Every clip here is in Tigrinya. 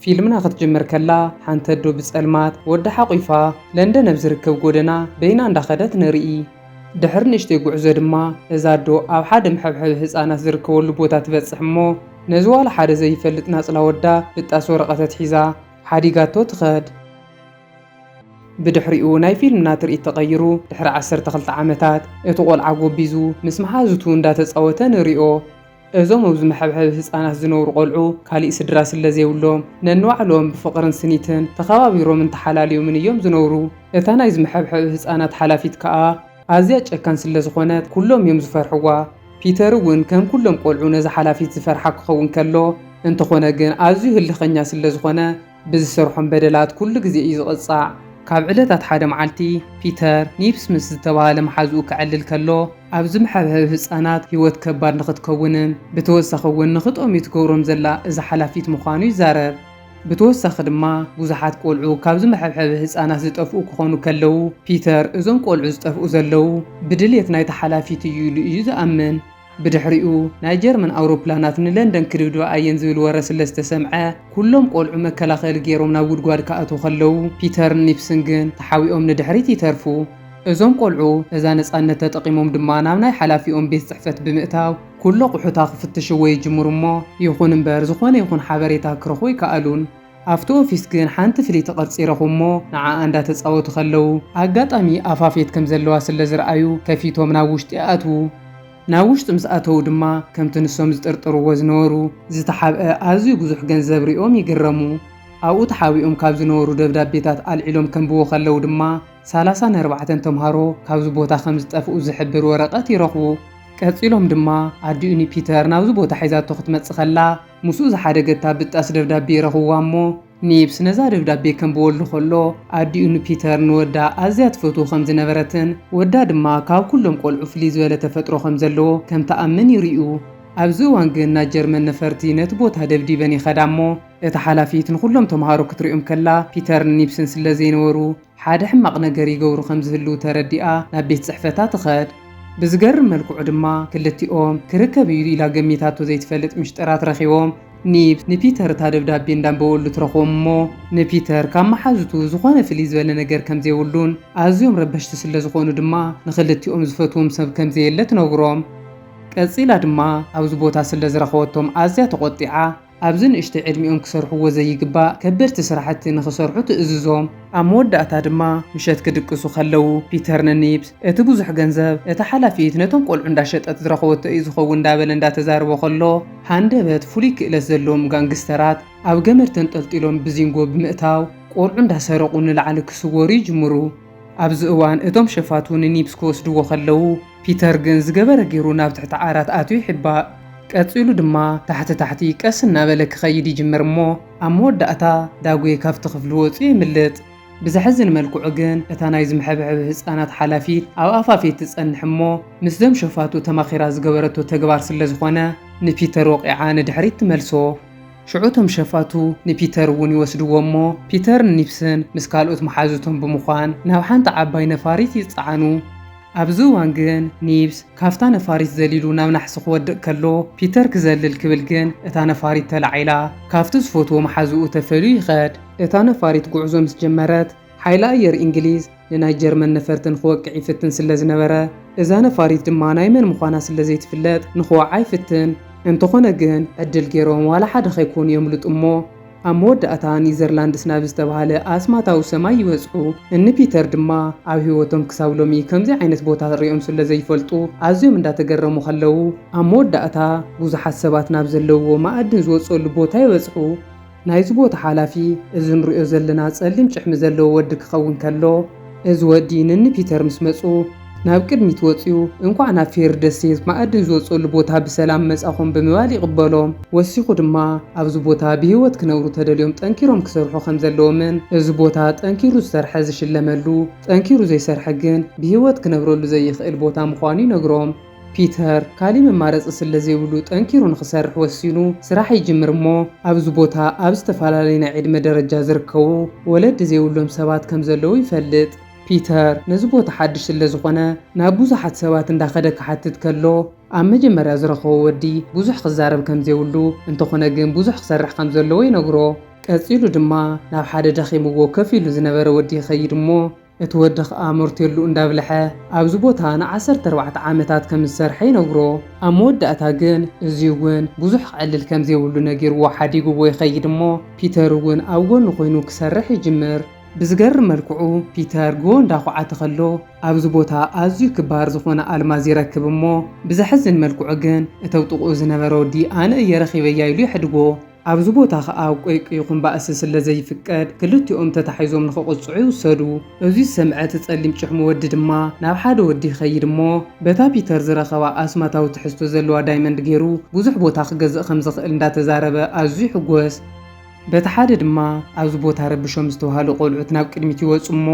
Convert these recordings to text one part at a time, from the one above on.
ፊልምና ክትጅምር ከላ ሓንቲ ኣዶ ብጸልማት ወዲ ሓቑፋ ለንደን ኣብ ዝርከብ ጎደና በይና እንዳኸደት ንርኢ። ድሕሪ ንእሽተይ ጉዕዞ ድማ እዛ ኣዶ ኣብ ሓደ መሐብሐቢ ህፃናት ዝርከበሉ ቦታ ትበጽሕ እሞ ነዚ ዋላ ሓደ ዘይፈልጥ ናጽላ ወዳ ብጣስ ወረቐት ሒዛ ሓዲጋቶ ትኸድ። ብድሕሪኡ ናይ ፊልምና ትርኢት ተቐይሩ ድሕሪ 12 ዓመታት እቲ ቆልዓ ጎቢዙ ምስ መሓዙቱ እንዳተፃወተ ንሪኦ። እዞም ኣብዚ መሐብሐቢ ህፃናት ዝነብሩ ቆልዑ ካሊእ ስድራ ስለ ዘይብሎም ነንባዕሎም ብፍቕርን ስኒትን ተኸባቢሮምን ተሓላለዮምን እዮም ዝነብሩ። እታ ናይዚ መሐብሐቢ ህፃናት ሓላፊት ከዓ ኣዝያ ጨካን ስለ ዝኾነት ኩሎም እዮም ዝፈርሕዋ። ፒተር እውን ከም ኩሎም ቆልዑ ነዚ ሓላፊት ዝፈርሓ ክኸውን ከሎ እንተኾነ ግን ኣዝዩ ህልኸኛ ስለ ዝኾነ ብዝሰርሖም በደላት ኩሉ ግዜ እዩ ዝቕፃዕ። ካብ ዕለታት ሓደ መዓልቲ ፒተር ኒፕስ ምስ ዝተባሃለ መሓዝኡ ክዕልል ከሎ ኣብዚ መሐብሐቢ ህፃናት ህይወት ከባድ ንኽትከውንን ብተወሳኺ እውን ንኽጠምዩ ትገብሮም ዘላ እዛ ሓላፊት ምዃኑ ይዛረብ። ብተወሳኺ ድማ ብዙሓት ቆልዑ ካብዚ መሐብሐቢ ህፃናት ዝጠፍኡ ክኾኑ ከለዉ ፒተር እዞም ቆልዑ ዝጠፍኡ ዘለዉ ብድልየት ናይቲ ሓላፊት እዩ ኢሉ እዩ ዝኣምን። ብድሕሪኡ ናይ ጀርመን ኣውሮፕላናት ንለንደን ክድብድባ እየን ዝብል ወረ ስለ ዝተሰምዐ ኩሎም ቆልዑ መከላኸሊ ገይሮም ናብ ጉድጓድ ክኣትዉ ከለዉ ፒተርን ኒፕስን ግን ተሓዊኦም ንድሕሪት ይተርፉ። እዞም ቆልዑ እዛ ነፃነት ተጠቒሞም ድማ ናብ ናይ ሓላፊኦም ቤት ጽሕፈት ብምእታው ኩሉ ኣቑሑታ ክፍትሽዎ ይጅምሩ እሞ ይኹን እምበር ዝኾነ ይኹን ሓበሬታ ክረኽቡ ይከኣሉን። ኣብቲ ኦፊስ ግን ሓንቲ ፍልይቲ ቅርፂ ይረኽቡ እሞ ንዓኣ እንዳተፃወቱ ከለዉ ኣጋጣሚ ኣፋፌት ከም ዘለዋ ስለ ዝረኣዩ ከፊቶም ናብ ውሽጢ ይኣትዉ። ናብ ውሽጢ ምስ ኣተዉ ድማ ከምቲ ንሶም ዝጥርጥርዎ ዝነበሩ ዝተሓብአ ኣዝዩ ብዙሕ ገንዘብ ሪኦም ይግረሙ። ኣብኡ ተሓቢኦም ካብ ዝነበሩ ደብዳቤታት ኣልዒሎም ከንብቦ ከለዉ ድማ 34 ተምሃሮ ካብዚ ቦታ ከም ዝጠፍኡ ዝሕብር ወረቐት ይረኽቡ። ቀፂሎም ድማ ኣዲኡኒ ፒተር ናብዚ ቦታ ሒዛቶ ክትመጽእ ከላ ምስኡ ዝሓደገታ ብጣስ ደብዳቤ ይረኽብዋ እሞ ኒፕስ ነዛ ደብዳቤ ከንብበሉ ከሎ ኣዲኡኒ ፒተር ንወዳ ኣዝያ ትፈትዎ ከም ዝነበረትን ወዳ ድማ ካብ ኩሎም ቆልዑ ፍልይ ዝበለ ተፈጥሮ ከም ዘለዎ ከም ተኣምን ይርዩ። ኣብዚ እዋን ግን ናይ ጀርመን ነፈርቲ ነቲ ቦታ ደብዲበን ይኸዳ እሞ እቲ ሓላፊት ንኩሎም ተምሃሮ ክትሪኦም ከላ ፒተርን ኒፕስን ስለ ዘይነበሩ ሓደ ሕማቕ ነገር ይገብሩ ከም ዝህልው ተረዲኣ ናብ ቤት ጽሕፈታ ትኸድ። ብዝገርም መልክዑ ድማ ክልቲኦም ክርከብ እዩ ኢላ ገሚታቶ ዘይትፈልጥ ምሽጥራት ረኺቦም ኒፕስ ንፒተር እታ ደብዳቤ እንዳንበበሉ ትረኽቦም እሞ ንፒተር ካብ መሓዝቱ ዝኾነ ፍልይ ዝበለ ነገር ከም ዘይብሉን ኣዝዮም ረበሽቲ ስለ ዝኾኑ ድማ ንክልቲኦም ዝፈትዎም ሰብ ከም ዘየለ ትነግሮም። ቀፂላ ድማ ኣብዚ ቦታ ስለ ዝረኸበቶም ኣዝያ ተቆጢዓ ኣብዚ ንእሽተይ ዕድሚኦም ክሰርሕዎ ዘይግባእ ከበድቲ ስራሕቲ ንኽሰርሑ ትእዝዞም። ኣብ መወዳእታ ድማ ምሸት ክድቅሱ ከለዉ ፒተር ንኒፕስ እቲ ብዙሕ ገንዘብ እቲ ሓላፊት ነቶም ቆልዑ እንዳሸጠት ዝረኸበቶ እዩ ዝኸውን እንዳበለ እንዳተዛርቦ ከሎ ሃንደበት ፍሉይ ክእለት ዘለዎም ጋንግስተራት ኣብ ገመድ ተንጠልጢሎም ብዚንጎ ብምእታው ቆልዑ እንዳሰረቁ ንላዕሊ ክስወሩ ይጅምሩ። ኣብዚ እዋን እቶም ሸፋቱ ንኒፕስ ክወስድዎ ከለዉ ፒተር ግን ዝገበረ ገይሩ ናብ ትሕቲ ዓራት ኣትዩ ይሕባእ። ቀፂሉ ድማ ታሕቲ ቀስ እናበለ ክኸይድ ይጅምር እሞ ኣብ መወዳእታ ዳጉየ ካብቲ ክፍሊ ወፂኡ ይምልጥ። ብዘሕዝን መልክዑ ግን እታ ናይ ዝመሐብሐቢ ህፃናት ሓላፊት ኣብ ኣፋፌት ትጸንሕ እሞ ምስዞም ሸፋቱ ተማኺራ ዝገበረቶ ተግባር ስለ ዝኾነ ንፒተር ወቂዓ ንድሕሪት ትመልሶ። ሽዑቶም ሸፋቱ ንፒተር እውን ይወስድዎ እሞ ፒተርን ኒፕስን ምስ ካልኦት መሓዙቶም ብምዃን ናብ ሓንቲ ዓባይ ነፋሪት ይፀዓኑ። ኣብዚ እዋን ግን ኒፕስ ካብታ ነፋሪት ዘሊሉ ናብ ናሕሲ ክወድቕ ከሎ ፒተር ክዘልል ክብል ግን እታ ነፋሪት ተላዒላ ካብቲ ዝፈትዎ መሓዝኡ ተፈልዩ ይኸድ። እታ ነፋሪት ጉዕዞ ምስ ጀመረት ሓይሊ ኣየር እንግሊዝ ንናይ ጀርመን ነፈርትን ክወቅዕ ይፍትን ስለ ዝነበረ እዛ ነፋሪት ድማ ናይ መን ምዃና ስለ ዘይትፍለጥ ንኽወዓ ይፍትን። እንተኾነ ግን ዕድል ገይሮም ዋላ ሓደ ኸይኮኑ የምልጡ እሞ ኣብ መወዳእታ ኒዘርላንድስ ናብ ዝተባሃለ ኣስማታዊ ሰማይ ይበጽሑ። እኒ ፒተር ድማ ኣብ ህይወቶም ክሳብ ሎሚ ከምዚ ዓይነት ቦታ ሪኦም ስለ ዘይፈልጡ ኣዝዮም እንዳተገረሙ ከለዉ ኣብ መወዳእታ ብዙሓት ሰባት ናብ ዘለውዎ ማዕድን ዝወፀሉ ቦታ ይበጽሑ። ናይዚ ቦታ ሓላፊ እዚ ንሪኦ ዘለና ጸሊም ጭሕሚ ዘለዎ ወዲ ክኸውን ከሎ እዚ ወዲ ንኒ ፒተር ምስ መፁ ናብ ቅድሚት ወፂኡ እንኳዕ ናብ ፌር ደሴት ማዕድን ዝወፀሉ ቦታ ብሰላም መጻኹም ብምባል ይቕበሎም። ወሲኹ ድማ ኣብዚ ቦታ ብህይወት ክነብሩ ተደልዮም ጠንኪሮም ክሰርሑ ከም ዘለዎምን እዚ ቦታ ጠንኪሩ ዝሰርሐ ዝሽለመሉ ጠንኪሩ ዘይሰርሐ ግን ብህይወት ክነብረሉ ዘይኽእል ቦታ ምዃኑ ይነግሮም። ፒተር ካሊእ መማረፂ ስለ ዘይብሉ ጠንኪሩ ንክሰርሕ ወሲኑ ስራሕ ይጅምር እሞ ኣብዚ ቦታ ኣብ ዝተፈላለዩ ናይ ዕድመ ደረጃ ዝርከቡ ወለዲ ዘይብሎም ሰባት ከም ዘለዉ ይፈልጥ። ፒተር ነዚ ቦታ ሓድሽ ስለ ዝኾነ ናብ ብዙሓት ሰባት እንዳኸደ ክሓትት ከሎ ኣብ መጀመርያ ዝረኸቦ ወዲ ብዙሕ ክዛረብ ከም ዘይብሉ እንተኾነ ግን ብዙሕ ክሰርሕ ከም ዘለዎ ይነግሮ። ቀፂሉ ድማ ናብ ሓደ ደኺምዎ ከፍ ኢሉ ዝነበረ ወዲ ይኸይድ እሞ እቲ ወዲ ኸኣ መርቴሉ እንዳብልሐ ኣብዚ ቦታ ን14 ዓመታት ከም ዝሰርሐ ይነግሮ። ኣብ መወዳእታ ግን እዚ እውን ብዙሕ ክዕልል ከም ዘይብሉ ነጊርዎ ሓዲግዎ ይኸይድ እሞ ፒተር እውን ኣብ ጎኑ ኮይኑ ክሰርሕ ይጅምር። ብዝገርም መልክዑ ፒተር ጎ እንዳኳዓተ ከሎ ኣብዚ ቦታ ኣዝዩ ክባር ዝኾነ ኣልማዝ ይረክብ እሞ ብዘሕዝን መልክዑ ግን እተው ጥቕኡ ዝነበረ ወዲ ኣነ እየ ረኺበያ ኢሉ ይሕድጎ። ኣብዚ ቦታ ኸኣ ቆይቁ ይኹን ባእሲ ስለ ዘይፍቀድ ክልቲኦም ተታሒዞም ንኽቕፅዑ ይውሰዱ። እዚ ሰምዐት ጸሊም ጭሕሚ ወዲ ድማ ናብ ሓደ ወዲ ይኸይድ እሞ በታ ፒተር ዝረኸባ ኣስማታዊ ትሕዝቶ ዘለዋ ዳይመንድ ገይሩ ብዙሕ ቦታ ክገዝእ ከም ዝኽእል እንዳተዛረበ ኣዝዩ ይሕጎስ። በቲ ሓደ ድማ ኣብዚ ቦታ ረብሾም ዝተባሃሉ ቆልዑት ናብ ቅድሚት ይወፁ እሞ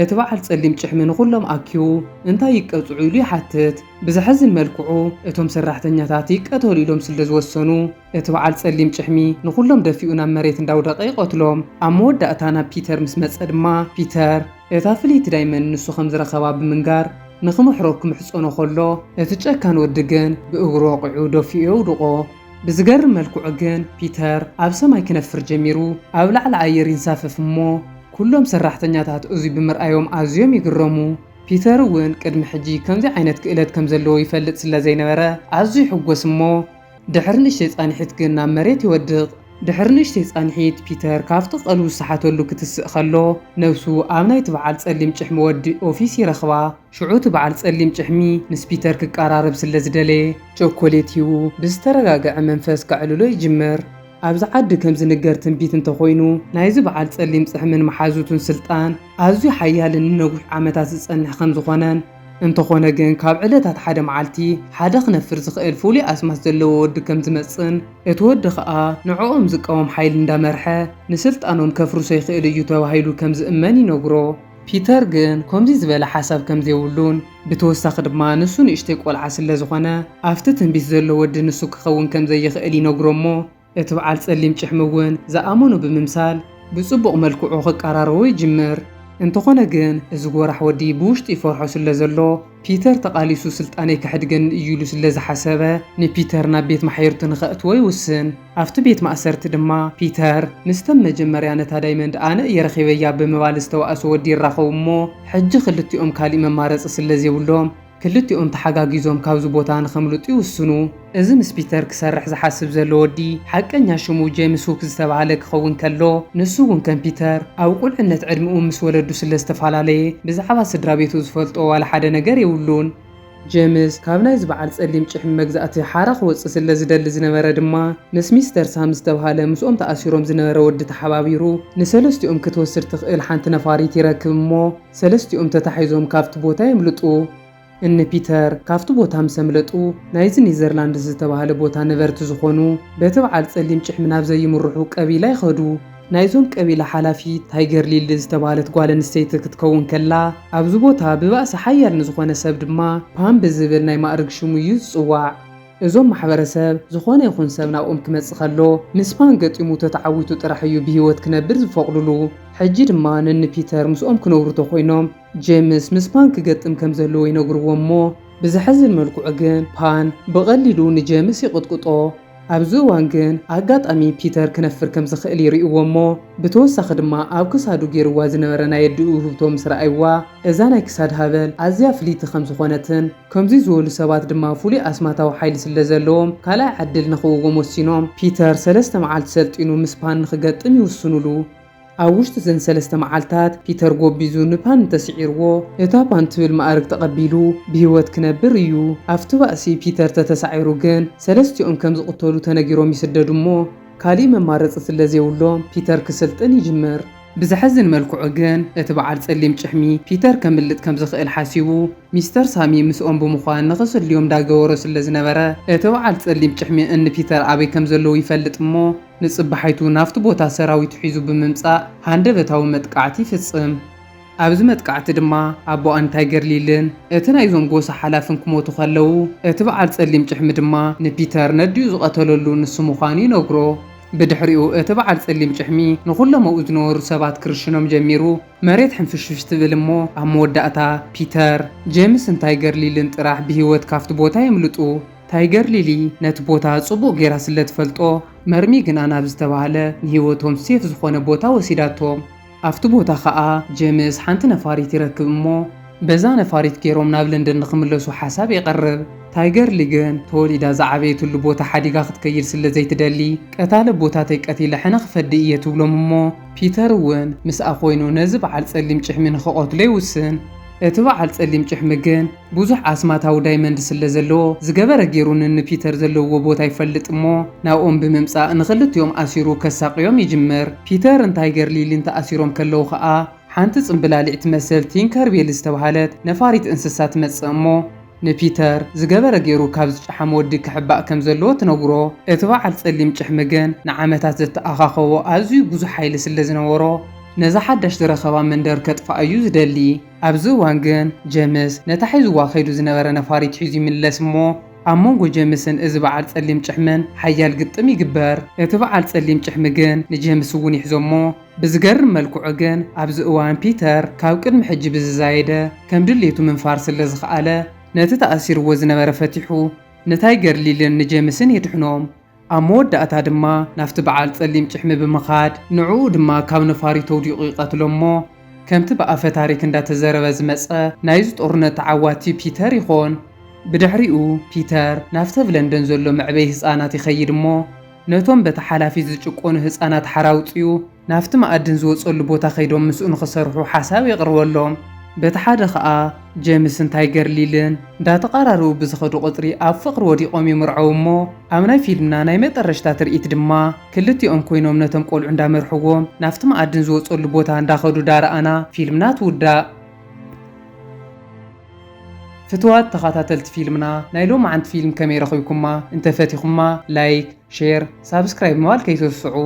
እቲ በዓል ጸሊም ጭሕሚ ንኹሎም ኣኪቡ እንታይ ይቀጽዑ ኢሉ ይሓትት። ብዝሕዝን መልክዑ እቶም ሰራሕተኛታት ይቀተሉ ኢሎም ስለ ዝወሰኑ እቲ በዓል ጸሊም ጭሕሚ ንኹሎም ደፊኡ ናብ መሬት እንዳውደቐ ይቆትሎም። ኣብ መወዳእታ ናብ ፒተር ምስ መጸ ድማ ፒተር እታ ፍልይቲ ዳይመንድ ንሱ ከም ዝረኸባ ብምንጋር ንኽምሕሮ ክምሕፀኖ ከሎ እቲ ጨካን ወዲ ግን ብእግሩ ወቂዑ ደፊኡ የውድቆ። ብዝገርም መልክዑ ግን ፒተር ኣብ ሰማይ ክነፍር ጀሚሩ ኣብ ላዕሊ ኣየር ይንሳፈፍ እሞ ኩሎም ሰራሕተኛታት እዚ ብምርኣዮም ኣዝዮም ይግረሙ። ፒተር እውን ቅድሚ ሕጂ ከምዚ ዓይነት ክእለት ከም ዘለዎ ይፈልጥ ስለ ዘይነበረ ኣዝዩ ይሕጎስ እሞ ድሕሪ ንእሽተይ ጻኒሒት ግን ናብ መሬት ይወድቕ። ድሕሪ ንእሽተይ ጻኒሒት ፒተር ካብቲ ቐልቡ ዝሰሓተሉ ክትስእ ከሎ ነብሱ ኣብ ናይቲ በዓል ጸሊም ጭሕሚ ወዲ ኦፊስ ይረኽባ። ሽዑ እቲ በዓል ጸሊም ጭሕሚ ምስ ፒተር ክቀራረብ ስለ ዝደለየ ቾኮሌት ሂቡ ብዝተረጋግዐ መንፈስ ከዕልሎ ይጅምር። ኣብዚ ዓዲ ከም ዝንገር ትንቢት እንተኾይኑ ናይዚ በዓል ጸሊም ጭሕምን መሓዙቱን ስልጣን ኣዝዩ ሓያልን ንነዊሕ ዓመታት ዝጸንሕ ከም ዝኾነን እንተኾነ ግን ካብ ዕለታት ሓደ መዓልቲ ሓደ ክነፍር ዝኽእል ፍሉይ ኣስማት ዘለዎ ወዲ ከም ዝመጽን እቲ ወዲ ኸኣ ንዕኦም ዝቀወም ሓይሊ እንዳመርሐ ንስልጣኖም ከፍርሶ ይኽእል እዩ ተባሂሉ ከም ዝእመን ይነግሮ። ፒተር ግን ከምዚ ዝበለ ሓሳብ ከም ዘይብሉን ብተወሳኺ ድማ ንሱ ንእሽተይ ቆልዓ ስለ ዝኾነ ኣብቲ ትንቢት ዘሎ ወዲ ንሱ ክኸውን ከም ዘይኽእል ይነግሮ እሞ እቲ በዓል ጸሊም ጭሕሚ እውን ዝኣመኑ ብምምሳል ብጽቡቕ መልክዑ ክቀራረቡ ይጅምር። እንተኾነ ግን እዚ ጎራሕ ወዲ ብውሽጢ ይፈርሖ ስለ ዘሎ ፒተር ተቓሊሱ ስልጣነይ ክሕድገን እዩ ኢሉ ስለ ዝሓሰበ ንፒተር ናብ ቤት ማሕየርቱ ንኸእትዎ ይውስን። ኣብቲ ቤት ማእሰርቲ ድማ ፒተር ምስቶም መጀመርያ ነታ ዳይመንድ ኣነ እየ ረኺበያ ብምባል ዝተዋእሱ ወዲ ይራኸቡ እሞ ሕጂ ክልቲኦም ካሊእ መማረፂ ስለ ዘይብሎም ክልቲኦም ተሓጋጊዞም ካብዚ ቦታ ንኸምልጡ ይውስኑ። እዚ ምስ ፒተር ክሰርሕ ዝሓስብ ዘሎ ወዲ ሓቀኛ ሽሙ ጄምስ ሁክ ዝተባሃለ ክኸውን ከሎ ንሱ እውን ከም ፒተር ኣብ ቁልዕነት ዕድሚኡ ምስ ወለዱ ስለ ዝተፈላለየ ብዛዕባ ስድራ ቤቱ ዝፈልጦ ዋላ ሓደ ነገር የብሉን። ጄምስ ካብ ናይ ዝበዓል ጸሊም ጭሕሚ መግዛእቲ ሓራ ክወፅእ ስለ ዝደሊ ዝነበረ ድማ ምስ ሚስተር ሳም ዝተባሃለ ምስኦም ተኣሲሮም ዝነበረ ወዲ ተሓባቢሩ ንሰለስቲኦም ክትወስድ ትኽእል ሓንቲ ነፋሪት ይረክብ እሞ ሰለስቲኦም ተታሒዞም ካብቲ ቦታ የምልጡ። እነ ፒተር ካብቲ ቦታ ምስ ኣምለጡ ናይዚ ኔዘርላንድ ዝተባሃለ ቦታ ነበርቲ ዝኾኑ በቲ በዓል ጸሊም ጭሕሚ ናብ ዘይምርሑ ቀቢላ ይኸዱ። ናይዞም ቀቢላ ሓላፊት ታይገር ሊሊ ዝተባሃለት ጓል ኣንስተይቲ ክትከውን ከላ ኣብዚ ቦታ ብባእሲ ሓያል ንዝኾነ ሰብ ድማ ፓም ብዝብል ናይ ማዕርግ ሽሙ እዩ ዝጽዋዕ። እዞም ማሕበረሰብ ዝኾነ ይኹን ሰብ ናብኦም ክመጽእ ከሎ ምስ ፓን ገጢሙ ተተዓዊቱ ጥራሕ እዩ ብሂወት ክነብር ዝፈቕድሉ። ሕጂ ድማ ነኒ ፒተር ምስኦም ክነብሩ ተኾይኖም ጄምስ ምስ ፓን ክገጥም ከም ዘለዎ ይነግርዎ እሞ ብዝሕዝን መልክዑ ግን ፓን ብቐሊሉ ንጄምስ ይቕጥቅጦ። ኣብዚ እዋን ግን ኣጋጣሚ ፒተር ክነፍር ከም ዝኽእል ይርእይዎ እሞ ብተወሳኺ ድማ ኣብ ክሳዱ ገይርዋ ዝነበረ ናይ የድኡ ህብቶ ምስ ረኣይዋ እዛ ናይ ክሳድ ሃበል ኣዝያ ፍሊይቲ ከም ዝኾነትን ከምዚ ዝበሉ ሰባት ድማ ፍሉይ ኣስማታዊ ሓይሊ ስለ ዘለዎም ካልኣይ ዓድል ንኽውዎም ወሲኖም ፒተር 3 መዓልቲ ሰልጢኑ ምስ ፓን ንኽገጥም ይውስኑሉ። ኣብ ውሽጢ ዘን 3 መዓልታት ፒተር ጎቢዙ ንፓን ተስዒርዎ እታ ፓን ትብል ማዕርግ ተቐቢሉ ብሂወት ክነብር እዩ። ኣብቲ ባእሲ ፒተር ተተሳዒሩ ግን ሰለስቲኦም ከም ዝቕተሉ ተነጊሮም ይስደዱ እሞ ካሊእ መማረፂ ስለ ዘይብሎም ፒተር ክስልጥን ይጅምር። ብዝሕዝን መልክዑ ግን እቲ በዓል ጸሊም ጭሕሚ ፒተር ከምልጥ ከም ዝኽእል ሓሲቡ ሚስተር ሳሚ ምስኦም ብምዃን ንኽስልዮም ዳገበሮ ስለ ዝነበረ እቲ በዓል ጸሊም ጭሕሚ እኒ ፒተር ኣበይ ከም ዘለዉ ይፈልጥ እሞ ንጽባሓይቱ ናፍቲ ቦታ ሰራዊቱ ሒዙ ብምምጻእ ሃንደበታዊ መጥቃዕቲ ይፍጽም። ኣብዚ መጥቃዕቲ ድማ ኣቦኣን ታይገር ሊልን እቲ ናይዞም ጎሳ ሓላፍን ክሞቱ ከለዉ እቲ በዓል ጸሊም ጭሕሚ ድማ ንፒተር ነዲኡ ዝቐተለሉ ንሱ ምዃኑ ይነግሮ። ብድሕሪኡ እቲ በዓል ጸሊም ጭሕሚ ንኹሎም ኣብኡ ዝነበሩ ሰባት ክርሽኖም ጀሚሩ መሬት ሕንፍሽፍሽ ትብል እሞ ኣብ መወዳእታ ፒተር ጄምስን ታይገር ሊልን ጥራሕ ብሂወት ካብቲ ቦታ የምልጡ። ታይገር ሊሊ ነቲ ቦታ ጽቡቕ ጌራ ስለ ትፈልጦ መርሚ ግን ኣናብ ዝተባህለ ንህይወቶም ሴፍ ዝኾነ ቦታ ወሲዳቶም። ኣብቲ ቦታ ኸኣ ጄምስ ሓንቲ ነፋሪት ይረክብ እሞ በዛ ነፋሪት ገይሮም ናብ ለንደን ንኽምለሱ ሓሳብ የቐርብ። ታይገር ሊ ግን ተወሊዳ ዝዓበየትሉ ቦታ ሓዲጋ ክትከይድ ስለ ዘይትደሊ ቀታለ ቦታተይ ቀቲለ ሕነ ክፈዲ እየ ትብሎም እሞ ፒተር እውን ምስኣ ኮይኑ ነዚ በዓል ጸሊም ጭሕሚ ንኽቐትሎ ይውስን። እቲ በዓል ጸሊም ጭሕሚ ግን ብዙሕ ኣስማታዊ ዳይመንድ ስለ ዘለዎ ዝገበረ ገይሩ ንፒተር ዘለዎ ቦታ ይፈልጥ እሞ ናብኦም ብምምጻእ ንኽልቲኦም ኣሲሩ ከሳቅዮም ይጅምር። ፒተር ታይገር ሊሊ ተኣሲሮም ከለዉ ኸኣ ሓንቲ ጽምብላሊዕ ትመስል ቲንከርቤል ዝተባህለት ነፋሪት እንስሳ ትመጽእ እሞ ንፒተር ዝገበረ ገይሩ ካብ ዝጨሓመ ወዲ ክሕባእ ከም ዘለዎ ትነግሮ። እቲ በዓል ጸሊም ጭሕሚ ግን ንዓመታት ዘተኣኻኸቦ ኣዝዩ ብዙሕ ሓይሊ ስለ ዝነበሮ ነዛ ሓዳሽ ዝረኸባ መንደር ከጥፋእ እዩ ዝደሊ። ኣብዚ እዋን ግን ጄምስ ነታ ሒዝዋ ከይዱ ዝነበረ ነፋሪት ሒዙ ይምለስ እሞ ኣብ መንጎ ጄምስን እዚ በዓል ጸሊም ጭሕምን ሓያል ግጥም ይግበር። እቲ በዓል ጸሊም ጭሕሚ ግን ንጄምስ እውን ይሕዞሞ። ብዝገርም መልክዑ ግን ኣብዚ እዋን ፒተር ካብ ቅድሚ ሕጂ ብዝዛየደ ከም ድሌቱ ምንፋር ስለ ዝኸኣለ ነቲ ተኣሲርዎ ዝነበረ ፈቲሑ ንታይገር ሊልን ንጄምስን የድሕኖም። ኣብ መወዳእታ ድማ ናፍቲ በዓል ጸሊም ጭሕሚ ብምኻድ ንዕኡ ድማ ካብ ነፋሪት ተውዲቑ ይቐትሎ እሞ ከምቲ ብኣፈ ታሪክ እንዳተዘረበ ዝመጸ ናይዚ ጦርነት ተዓዋቲ ፒተር ይኾን። ብድሕሪኡ ፒተር ናፍቲ ኣብ ለንደን ዘሎ መዕበይ ህፃናት ይኸይድ እሞ ነቶም በቲ ሓላፊት ዝጭቆኑ ህፃናት ሓራውፅኡ ናፍቲ ማዕድን ዝወፀሉ ቦታ ከይዶም ምስኡ ንኽሰርሑ ሓሳብ የቕርበሎም። በቲ ሓደ ኸኣ ጄምስን ታይገር ሊልን እንዳተቐራረቡ ብዝኸዱ ቁፅሪ ኣብ ፍቕሪ ወዲቖም ይምርዐው እሞ ኣብ ናይ ፊልምና ናይ መጠረሽታ ትርኢት ድማ ክልቲኦም ኮይኖም ነቶም ቆልዑ እንዳመርሕዎም ናፍቲ ማዕድን ዝወፀሉ ቦታ እንዳኸዱ ዳረኣና ፊልምና ትውዳእ። ፍትዋት ተኸታተልቲ ፊልምና ናይ ሎማዓንቲ ፊልም ከመይ ረኺብኩማ እንተፈቲኹማ ላይክ፣ ሼር፣ ሳብስክራይብ ምባል ከይትወስዑ።